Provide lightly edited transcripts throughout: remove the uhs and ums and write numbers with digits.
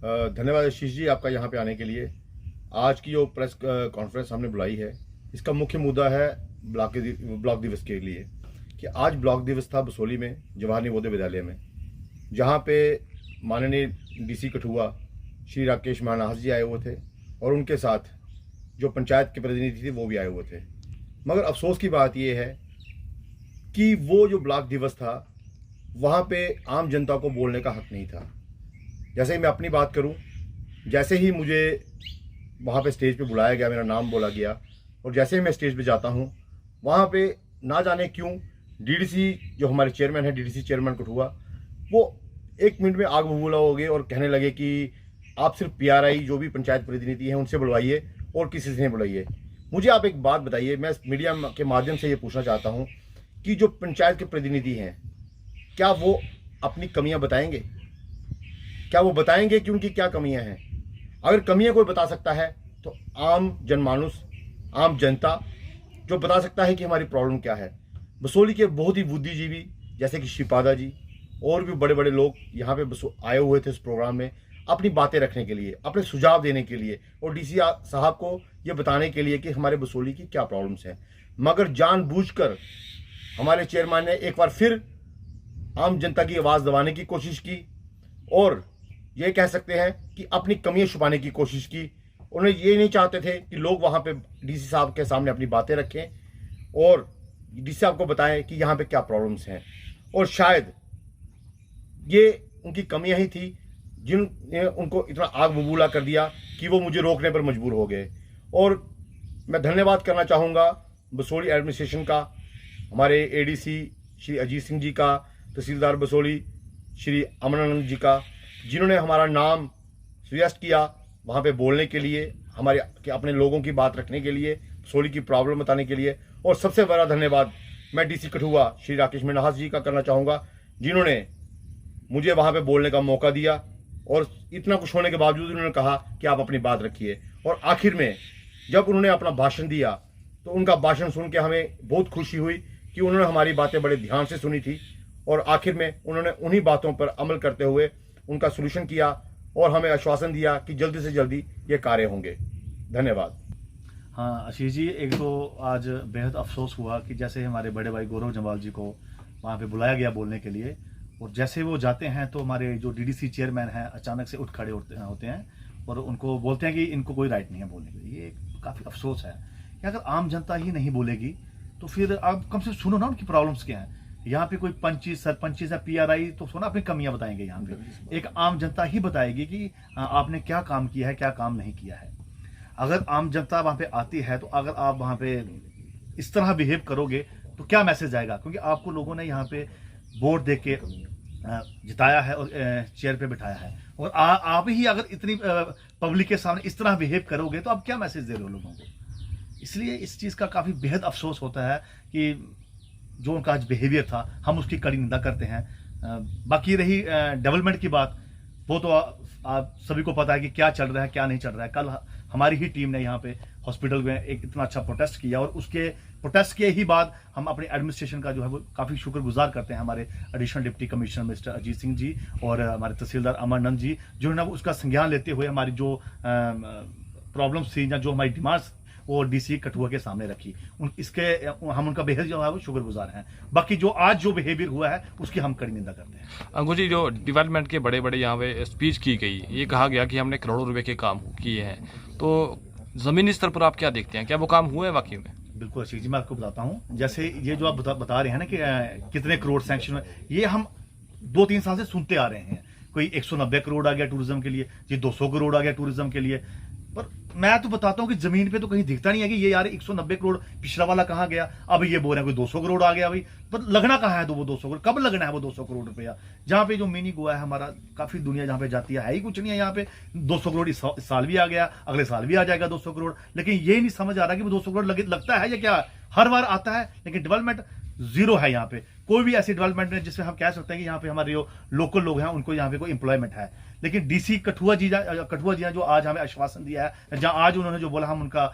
धन्यवाद आशीष जी आपका यहाँ पे आने के लिए। आज की जो प्रेस कॉन्फ्रेंस हमने बुलाई है, इसका मुख्य मुद्दा है ब्लॉक दिवस के लिए कि आज ब्लॉक दिवस था बसोली में, जवाहर नवोदय विद्यालय में, जहाँ पे माननीय डीसी कठुआ श्री राकेश महानाथ जी आए हुए थे और उनके साथ जो पंचायत के प्रतिनिधि थे वो भी आए हुए थे। मगर अफसोस की बात यह है कि वो जो ब्लॉक दिवस था वहाँ पे आम जनता को बोलने का हक नहीं था। जैसे ही मैं अपनी बात करूं, जैसे ही मुझे वहाँ पे स्टेज पे बुलाया गया, मेरा नाम बोला गया और जैसे ही मैं स्टेज पे जाता हूं, वहाँ पे ना जाने क्यों डीडीसी जो हमारे चेयरमैन है, डीडीसी चेयरमैन कठुआ, वो 1 मिनट में आग बबूला हो गए और कहने लगे कि आप सिर्फ पीआरआई जो भी पंचायत प्रतिनिधि हैं उनसे बुलवाइए और किसी से नहीं बुलाइए। मुझे आप एक बात बताइए, मैं मीडिया के माध्यम से ये पूछना चाहता हूँ कि जो पंचायत के प्रतिनिधि हैं, क्या वो अपनी कमियाँ बताएंगे? क्या वो बताएंगे कि उनकी क्या कमियां हैं? अगर कमियां कोई बता सकता है तो आम जनमानुस, आम जनता जो बता सकता है कि हमारी प्रॉब्लम क्या है। बसोली के बहुत ही बुद्धिजीवी जैसे कि श्रीपादा जी और भी बड़े बड़े लोग यहाँ पे आए हुए थे इस प्रोग्राम में अपनी बातें रखने के लिए, अपने सुझाव देने के लिए और डीसी साहब को ये बताने के लिए कि हमारे बसोली की क्या प्रॉब्लम्स हैं। मगर जानबूझकर हमारे चेयरमैन ने एक बार फिर आम जनता की आवाज़ दबाने की कोशिश की और ये कह सकते हैं कि अपनी कमियां छुपाने की कोशिश की। उन्हें ये नहीं चाहते थे कि लोग वहाँ पे डीसी साहब के सामने अपनी बातें रखें और डीसी साहब को बताएं कि यहाँ पे क्या प्रॉब्लम्स हैं। और शायद ये उनकी कमियां ही थी जिन्होंने उनको इतना आग बबूला कर दिया कि वो मुझे रोकने पर मजबूर हो गए। और मैं धन्यवाद करना चाहूँगा बसोली एडमिनिस्ट्रेशन का, हमारे एडीसी श्री अजीत सिंह जी का, तहसीलदार बसोली श्री अमनानंद जी का, जिन्होंने हमारा नाम सजेस्ट किया वहाँ पे बोलने के लिए, अपने लोगों की बात रखने के लिए, बसोली की प्रॉब्लम बताने के लिए। और सबसे बड़ा धन्यवाद मैं डीसी कठुआ श्री राकेश महानाथ जी का करना चाहूँगा, जिन्होंने मुझे वहाँ पे बोलने का मौका दिया और इतना कुछ होने के बावजूद उन्होंने कहा कि आप अपनी बात रखिए। और आखिर में जब उन्होंने अपना भाषण दिया तो उनका भाषण सुन के हमें बहुत खुशी हुई कि उन्होंने हमारी बातें बड़े ध्यान से सुनी थी और आखिर में उन्होंने उन्हीं बातों पर अमल करते हुए उनका सॉल्यूशन किया और हमें आश्वासन दिया कि जल्दी से जल्दी ये कार्य होंगे। धन्यवाद। हाँ आशीष जी, एक तो आज बेहद अफसोस हुआ कि जैसे हमारे बड़े भाई गौरव जम्वाल जी को वहाँ पे बुलाया गया बोलने के लिए और जैसे वो जाते हैं तो हमारे जो डीडीसी चेयरमैन हैं अचानक से उठ खड़े होते हैं और उनको बोलते हैं कि इनको कोई राइट नहीं है बोलने के लिए। ये काफ़ी अफसोस है कि अगर आम जनता ही नहीं बोलेगी तो फिर आप कम से सुनो ना उनकी प्रॉब्लम्स क्या हैं। यहाँ पे कोई पंची सरपंची या पीआरआई तो सुना अपनी कमियां बताएंगे, यहाँ पे एक आम जनता ही बताएगी कि आपने क्या काम किया है, क्या काम नहीं किया है। अगर आम जनता वहाँ पे आती है तो अगर आप वहाँ पे इस तरह बिहेव करोगे तो क्या मैसेज आएगा? क्योंकि आपको लोगों ने यहाँ पे वोट दे के जिताया है और चेयर पे बिठाया है और आप ही अगर इतनी पब्लिक के सामने इस तरह बिहेव करोगे तो आप क्या मैसेज दे रहे हो लोगों को? इसलिए इस चीज़ का काफ़ी बेहद अफसोस होता है कि जो उनका आज बिहेवियर था, हम उसकी कड़ी निंदा करते हैं। बाकी रही डेवलपमेंट की बात, वो तो आप सभी को पता है कि क्या चल रहा है क्या नहीं चल रहा है। कल हमारी ही टीम ने यहाँ पे हॉस्पिटल में एक इतना अच्छा प्रोटेस्ट किया और उसके प्रोटेस्ट के ही बाद हम अपने एडमिनिस्ट्रेशन का जो है वो काफ़ी शुक्रगुजार करते हैं, हमारे additional deputy commissioner mister Ajit Singh ji और हमारे तहसीलदार अमरनंद जी, जिन्होंने उसका संज्ञान लेते हुए हमारी जो प्रॉब्लम्स थी या जो हमारी डिमांड्स वो डीसी कठुआ के सामने रखी, हम उनका बेहद जो है वो शुक्रगुजार हैं। बाकी जो आज जो बिहेवियर हुआ है उसकी हम कड़ी निंदा करते हैं। अंकुर जी, जो डेवलपमेंट के बड़े बड़े यहाँ पे स्पीच की गई, ये कहा गया कि हमने करोड़ों रुपए के काम किए हैं, तो ज़मीनी स्तर पर आप क्या देखते हैं, क्या वो काम हुए हैं वाकई में? बिल्कुल आशीष जी, मैं आपको बताता हूँ। जैसे ये जो आप बता रहे हैं ना कि कितने करोड़ सैंक्शन हुए, ये हम 2-3 साल से सुनते आ रहे हैं। कोई 190 करोड़ आ गया टूरिज्म के लिए, जी 200 करोड़ आ गया टूरिज्म के लिए। पर मैं तो बताता हूँ कि जमीन पे तो कहीं दिखता नहीं है कि ये यार 190 करोड़ पिछला वाला कहाँ गया, अब ये बोल रहे हैं कोई 200 करोड़ आ गया भाई। पर लगना कहाँ है वो 200 करोड़, कब लगना है वो 200 करोड़ रुपया? जहाँ पे जो मिनी गोवा है हमारा, काफी दुनिया जहाँ पे जाती है ही कुछ नहीं है। यहाँ पे 200 करोड़ इस साल भी आ गया, अगले साल भी आ जाएगा 200 करोड़। लेकिन ये नहीं समझ आ रहा कि वो 200 करोड़ लगता है या क्या? हर बार आता है लेकिन डेवलपमेंट जीरो है यहाँ पे। कोई भी ऐसी डेवलपमेंट है जिसमें हम कह सकते हैं कि यहाँ पे हमारे जो लोकल लोग हैं उनको यहाँ पे कोई एम्प्लॉयमेंट है। लेकिन डीसी कठुआ जी ने जो आज हमें आश्वासन दिया है, जहां आज उन्होंने जो बोला, हम उनका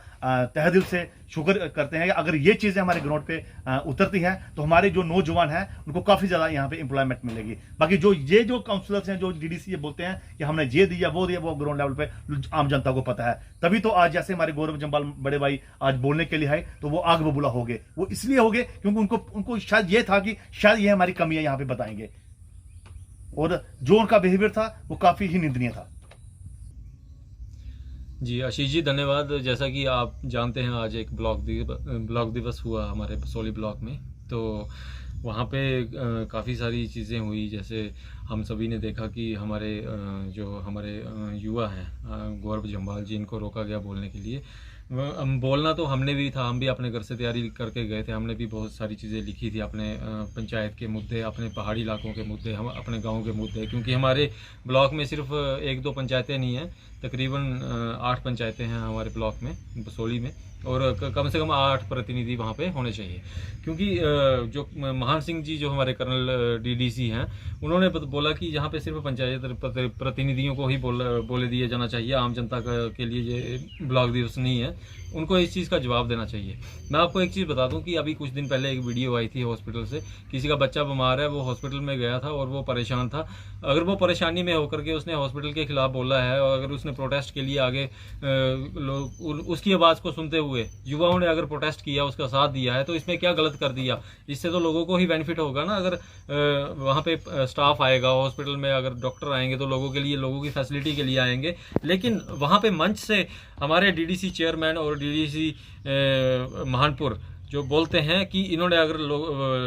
तहे दिल से शुक्र करते हैं कि अगर ये चीजें हमारे ग्राउंड पे उतरती हैं तो हमारे जो नौजवान हैं उनको काफी ज्यादा यहाँ पे एम्प्लॉयमेंट मिलेगी। बाकी जो काउंसलर्स हैं, जो डीडीसी ये बोलते हैं कि हमने ये दिया वो ग्राउंड लेवल पे आम जनता को पता है। तभी तो आज जैसे हमारे गौरव जम्वाल बड़े भाई आज बोलने के लिए आए तो वो आग बबूला हो गए। वो इसलिए हो गए क्योंकि उनको शायद ये था कि शायद ये हमारी कमियां यहाँ पे बताएंगे, और जो उनका बिहेवियर था वो काफी ही निंदनीय था। जी आशीष जी, धन्यवाद। जैसा कि आप जानते हैं, आज एक ब्लॉक दिवस हुआ हमारे बसोली ब्लॉक में, तो वहाँ पे काफ़ी सारी चीज़ें हुई। जैसे हम सभी ने देखा कि हमारे युवा हैं गौरव जम्वाल जी, इनको रोका गया बोलने के लिए। हम बोलना तो हमने भी था, हम भी अपने घर से तैयारी करके गए थे। हमने भी बहुत सारी चीज़ें लिखी थी, अपने पंचायत के मुद्दे, अपने पहाड़ी इलाकों के मुद्दे, हम अपने गांव के मुद्दे, क्योंकि हमारे ब्लॉक में सिर्फ 1-2 पंचायतें नहीं हैं, तकरीबन 8 पंचायतें हैं हमारे ब्लॉक में, बसोली में, और कम से कम 8 प्रतिनिधि वहाँ पे होने चाहिए। क्योंकि जो महान सिंह जी जो हमारे कर्नल डीडीसी हैं, उन्होंने बोला कि यहाँ पे सिर्फ पंचायत प्रतिनिधियों को ही बोले दिया जाना चाहिए, आम जनता के लिए ये ब्लॉक दिवस नहीं है। उनको इस चीज़ का जवाब देना चाहिए। मैं आपको एक चीज़ बता दूं कि अभी कुछ दिन पहले एक वीडियो आई थी हॉस्पिटल से, किसी का बच्चा बीमार है, वो हॉस्पिटल में गया था और वो परेशान था। अगर वो परेशानी में होकर के उसने हॉस्पिटल के खिलाफ बोला है, और अगर उसने प्रोटेस्ट के लिए आगे उसकी आवाज़ को सुनते हुए युवाओं ने अगर प्रोटेस्ट किया, उसका साथ दिया है, तो इसमें क्या गलत कर दिया? इससे तो लोगों को ही बेनिफिट होगा ना। अगर वहाँ पे स्टाफ आएगा हॉस्पिटल में, अगर डॉक्टर आएंगे तो लोगों के लिए, लोगों की फैसिलिटी के लिए आएंगे। लेकिन वहाँ पे मंच से हमारे डीडीसी चेयरमैन और डीडीसी महानपुर जो बोलते हैं कि इन्होंने अगर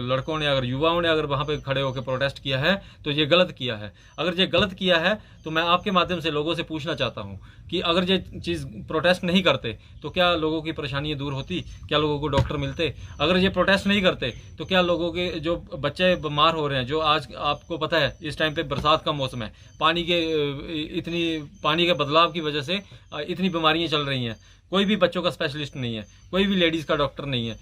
लड़कों ने, अगर युवाओं ने अगर वहाँ पे खड़े होकर प्रोटेस्ट किया है तो ये गलत किया है। अगर ये गलत किया है तो मैं आपके माध्यम से लोगों से पूछना चाहता हूँ कि अगर ये चीज़ प्रोटेस्ट नहीं करते तो क्या लोगों की परेशानियाँ दूर होती? क्या लोगों को डॉक्टर मिलते? अगर ये प्रोटेस्ट नहीं करते तो क्या लोगों के जो बच्चे बीमार हो रहे हैं, जो आज आपको पता है इस टाइम पे बरसात का मौसम है, पानी के बदलाव की वजह से इतनी बीमारियाँ चल रही हैं, कोई भी बच्चों का स्पेशलिस्ट नहीं है, कोई भी लेडीज़ का डॉक्टर नहीं है।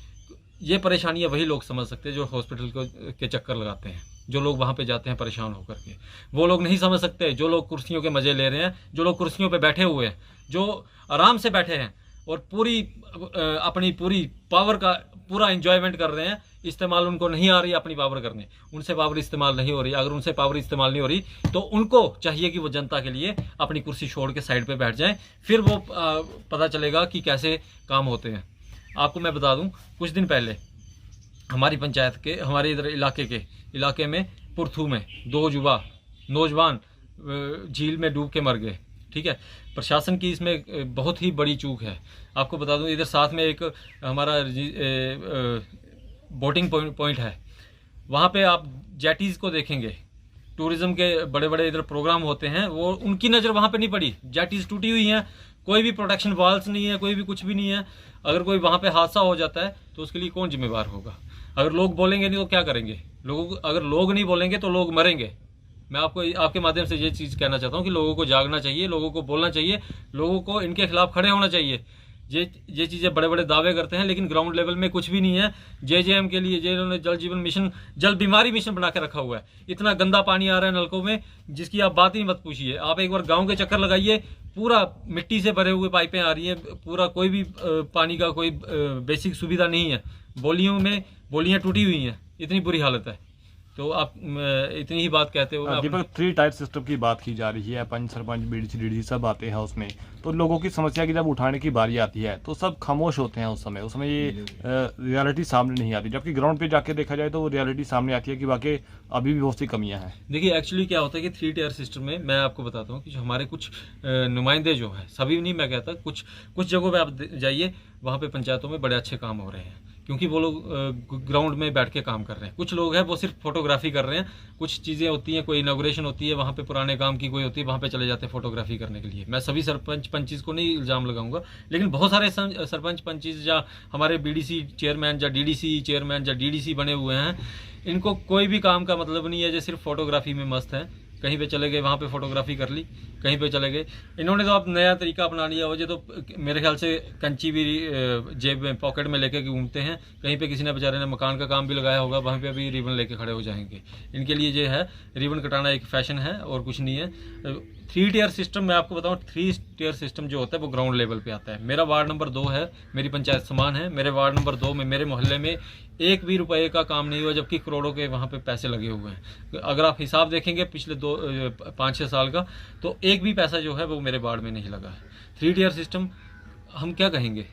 ये परेशानियां वही लोग समझ सकते हैं जो हॉस्पिटल के चक्कर लगाते हैं, जो लोग वहाँ पे जाते हैं परेशान होकर के। वो लोग नहीं समझ सकते जो लोग कुर्सियों के मज़े ले रहे हैं, जो लोग कुर्सियों पे बैठे हुए हैं, जो आराम से बैठे हैं और अपनी पूरी पावर का पूरा एंजॉयमेंट कर रहे हैं। इस्तेमाल उनको नहीं आ रही अपनी पावर करने, उनसे पावर इस्तेमाल नहीं हो रही। अगर उनसे पावर इस्तेमाल नहीं हो रही तो उनको चाहिए कि वो जनता के लिए अपनी कुर्सी छोड़ के साइड पे बैठ जाएं, फिर वो पता चलेगा कि कैसे काम होते हैं। आपको मैं बता दूं, कुछ दिन पहले हमारी पंचायत के, हमारे इधर इलाके में पुरथू में 2 नौजवान झील में डूब के मर गए। ठीक है, प्रशासन की इसमें बहुत ही बड़ी चूक है। आपको बता दूं, इधर साथ में एक हमारा बोटिंग पॉइंट है, वहाँ पे आप जेटीज़ को देखेंगे, टूरिज्म के बड़े बड़े इधर प्रोग्राम होते हैं, वो उनकी नज़र वहाँ पे नहीं पड़ी। जेटीज़ टूटी हुई हैं, कोई भी प्रोटेक्शन वॉल्स नहीं है, कोई भी कुछ भी नहीं है। अगर कोई वहाँ पे हादसा हो जाता है तो उसके लिए कौन जिम्मेवार होगा? अगर लोग बोलेंगे नहीं तो क्या करेंगे? अगर लोग नहीं बोलेंगे तो लोग मरेंगे। मैं आपको आपके माध्यम से ये चीज़ कहना चाहता हूँ कि लोगों को जागना चाहिए, लोगों को बोलना चाहिए, लोगों को इनके खिलाफ खड़े होना चाहिए। ये चीज़ें बड़े बड़े दावे करते हैं लेकिन ग्राउंड लेवल में कुछ भी नहीं है। जेजेएम के लिए जिन्होंने जल जीवन मिशन, जल बीमारी मिशन बना के रखा हुआ है। इतना गंदा पानी आ रहा है नलकों में जिसकी आप बात ही मत पूछिए। आप एक बार गांव के चक्कर लगाइए, पूरा मिट्टी से भरे हुए पाइपें आ रही हैं, पूरा कोई भी पानी का कोई बेसिक सुविधा नहीं है। बोलियाँ टूटी हुई हैं, इतनी बुरी हालत है। तो आप इतनी ही बात कहते हो। दीपक, 3 टायर सिस्टम की बात की जा रही है, पंच, सरपंच, बीडीसी, डीडीसी सब आते हैं उसमें, तो लोगों की समस्या की जब उठाने की बारी आती है तो सब खामोश होते हैं। उस समय ये रियलिटी सामने नहीं आती, जबकि ग्राउंड पे जाके देखा जाए तो वो रियलिटी सामने आती है कि वाकई अभी भी बहुत सी कमियां हैं। देखिए, एक्चुअली क्या होता है कि 3 टायर सिस्टम में मैं आपको बताता हूँ कि जो हमारे कुछ नुमाइंदे जो हैं, सभी नहीं मैं कहता, कुछ जगहों पर आप जाइए, वहाँ पे पंचायतों में बड़े अच्छे काम हो रहे हैं क्योंकि वो लोग ग्राउंड में बैठ के काम कर रहे हैं। कुछ लोग हैं वो सिर्फ फोटोग्राफी कर रहे हैं। कुछ चीज़ें होती हैं, कोई इनॉग्रेशन होती है, वहाँ पे पुराने काम की कोई होती है, वहाँ पे चले जाते हैं फोटोग्राफी करने के लिए। मैं सभी सरपंच पंचीज को नहीं इल्ज़ाम लगाऊंगा, लेकिन बहुत सारे सरपंच पंचीज या हमारे बीडीसी चेयरमैन या डीडीसी चेयरमैन या डीडीसी बने हुए हैं, इनको कोई भी काम का मतलब नहीं है, जो सिर्फ फोटोग्राफी में मस्त है। कहीं पे चले गए, वहाँ पे फोटोग्राफी कर ली, कहीं पे चले गए। इन्होंने तो अब नया तरीका अपना लिया हो, जो तो मेरे ख्याल से कंची भी जेब में पॉकेट में लेके घूमते हैं। कहीं पे किसी ने बेचारे ने मकान का काम भी लगाया होगा, वहाँ पे भी रिबन लेके खड़े हो जाएंगे। इनके लिए जो है रिबन कटाना एक फैशन है और कुछ नहीं है। 3 टियर सिस्टम मैं आपको बताऊं, 3 टियर सिस्टम जो होता है वो ग्राउंड लेवल पे आता है। मेरा वार्ड नंबर 2 है, मेरी पंचायत समान है। मेरे वार्ड नंबर 2 में मेरे मोहल्ले में एक भी रुपए का काम नहीं हुआ, जबकि करोड़ों के वहाँ पे पैसे लगे हुए हैं। अगर आप हिसाब देखेंगे पिछले 5-6 साल का, तो एक भी पैसा जो है वो मेरे वार्ड में नहीं लगा है। 3 टियर सिस्टम हम क्या कहेंगे,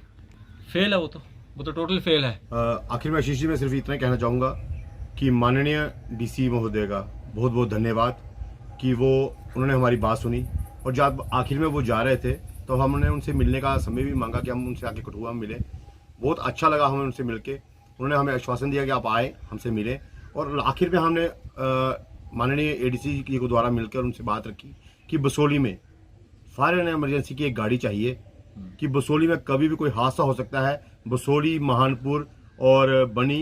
फेल है वो तो टोटल फेल है। आखिर में आशीष जी मैं सिर्फ इतना ही कहना चाहूँगा कि माननीय डीसी महोदय का बहुत बहुत धन्यवाद कि उन्होंने हमारी बात सुनी, और जब आखिर में वो जा रहे थे तो हमने उनसे मिलने का समय भी मांगा कि हम उनसे आके कठुआ में मिले। बहुत अच्छा लगा हमें उनसे मिलके। उन्होंने हमें आश्वासन दिया कि आप आए, हमसे मिले, और आखिर में हमने माननीय एडीसी जी को द्वारा मिलकर उनसे बात रखी कि बसोली में फायर एंड इमरजेंसी की एक गाड़ी चाहिए, कि बसोली में कभी भी कोई हादसा हो सकता है। बसोली, महानपुर और बनी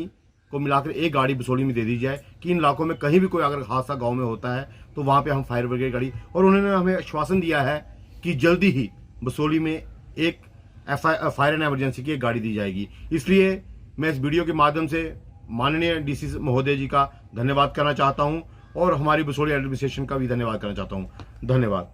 को मिलाकर एक गाड़ी बसोली में दे दी जाए, कि इन इलाकों में कहीं भी कोई अगर हादसा गांव में होता है तो वहां पे हम फायर ब्रिगेड गाड़ी, और उन्होंने हमें आश्वासन दिया है कि जल्दी ही बसोली में एक फायर एंड इमरजेंसी की एक गाड़ी दी जाएगी। इसलिए मैं इस वीडियो के माध्यम से माननीय डीसी महोदय जी का धन्यवाद करना चाहता हूं, और हमारी बसोली एडमिनिस्ट्रेशन का भी धन्यवाद करना चाहता हूं। धन्यवाद।